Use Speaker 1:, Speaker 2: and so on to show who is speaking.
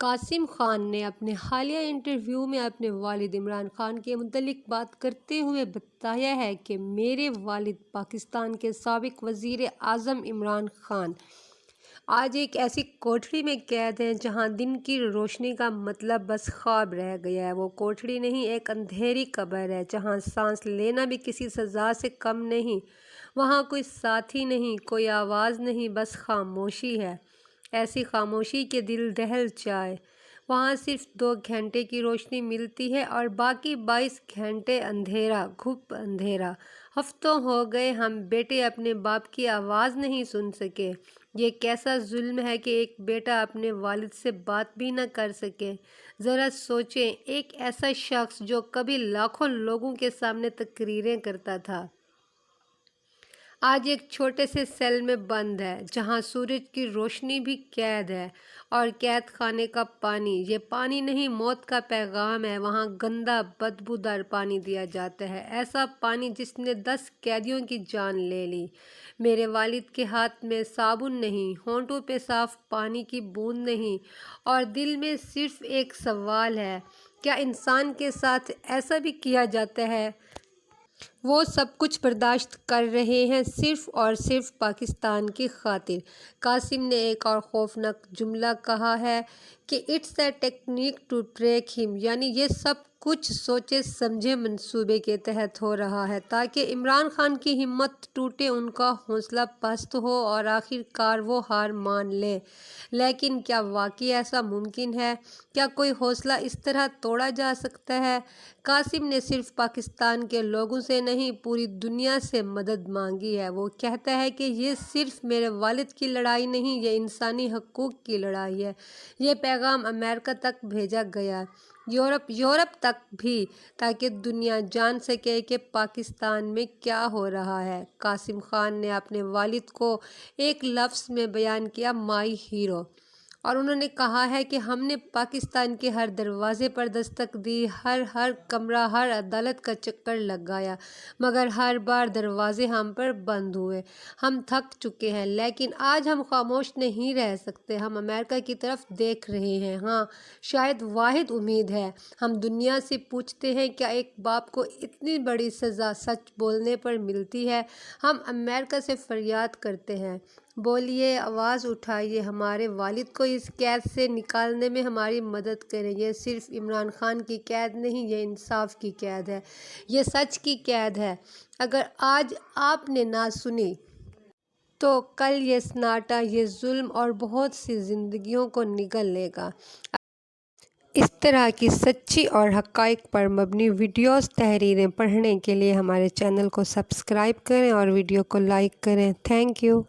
Speaker 1: قاسم خان نے اپنے حالیہ انٹرویو میں اپنے والد عمران خان کے متعلق بات کرتے ہوئے بتایا ہے کہ میرے والد پاکستان کے سابق وزیر اعظم عمران خان آج ایک ایسی کوٹھڑی میں قید ہیں جہاں دن کی روشنی کا مطلب بس خواب رہ گیا ہے۔ وہ کوٹھڑی نہیں، ایک اندھیری قبر ہے جہاں سانس لینا بھی کسی سزا سے کم نہیں۔ وہاں کوئی ساتھی نہیں، کوئی آواز نہیں، بس خاموشی ہے، ایسی خاموشی کہ دل دہل جائے۔ وہاں صرف 2 گھنٹے کی روشنی ملتی ہے اور باقی 22 گھنٹے اندھیرا، گھپ اندھیرا۔ ہفتوں ہو گئے ہم بیٹے اپنے باپ کی آواز نہیں سن سکے۔ یہ کیسا ظلم ہے کہ ایک بیٹا اپنے والد سے بات بھی نہ کر سکے۔ ذرا سوچیں، ایک ایسا شخص جو کبھی لاکھوں لوگوں کے سامنے تقریریں کرتا تھا، آج ایک چھوٹے سے سیل میں بند ہے جہاں سورج کی روشنی بھی قید ہے، اور قید خانے کا پانی، یہ پانی نہیں، موت کا پیغام ہے۔ وہاں گندا بدبودار پانی دیا جاتا ہے، ایسا پانی جس نے 10 قیدیوں کی جان لے لی۔ میرے والد کے ہاتھ میں صابن نہیں، ہونٹوں پہ صاف پانی کی بوند نہیں، اور دل میں صرف ایک سوال ہے، کیا انسان کے ساتھ ایسا بھی کیا جاتا ہے؟ وہ سب کچھ برداشت کر رہے ہیں صرف اور صرف پاکستان کی خاطر۔ قاسم نے ایک اور خوفناک جملہ کہا ہے کہ "it's a technique to track him", یعنی یہ سب کچھ سوچے سمجھے منصوبے کے تحت ہو رہا ہے تاکہ عمران خان کی ہمت ٹوٹے، ان کا حوصلہ پست ہو اور آخر کار وہ ہار مان لیں۔ لیکن کیا واقعی ایسا ممکن ہے؟ کیا کوئی حوصلہ اس طرح توڑا جا سکتا ہے؟ قاسم نے صرف پاکستان کے لوگوں سے نہیں، پوری دنیا سے مدد مانگی ہے۔ وہ کہتا ہے کہ یہ صرف میرے والد کی لڑائی نہیں، یہ انسانی حقوق کی لڑائی ہے۔ یہ پیغام امریکہ تک بھیجا گیا، یورپ تک بھی، تاکہ دنیا جان سکے کہ پاکستان میں کیا ہو رہا ہے۔ قاسم خان نے اپنے والد کو ایک لفظ میں بیان کیا، "مائی ہیرو"، اور انہوں نے کہا ہے کہ "ہم نے پاکستان کے ہر دروازے پر دستک دی، ہر کمرہ، ہر عدالت کا چکر لگایا، مگر ہر بار دروازے ہم پر بند ہوئے۔ ہم تھک چکے ہیں، لیکن آج ہم خاموش نہیں رہ سکتے۔ ہم امریکہ کی طرف دیکھ رہے ہیں۔ ہاں، شاید واحد امید ہے۔ ہم دنیا سے پوچھتے ہیں، کیا ایک باپ کو اتنی بڑی سزا سچ بولنے پر ملتی ہے؟ ہم امریکہ سے فریاد کرتے ہیں، بولیے، آواز اٹھائیے، ہمارے والد کو اس قید سے نکالنے میں ہماری مدد کریں۔ یہ صرف عمران خان کی قید نہیں، یہ انصاف کی قید ہے، یہ سچ کی قید ہے۔ اگر آج آپ نے نہ سنی تو کل یہ سناٹا، یہ ظلم اور بہت سی زندگیوں کو نگل لے گا۔ اس طرح کی سچی اور حقائق پر مبنی ویڈیوز، تحریریں پڑھنے کے لیے ہمارے چینل کو سبسکرائب کریں اور ویڈیو کو لائک کریں۔ Thank you.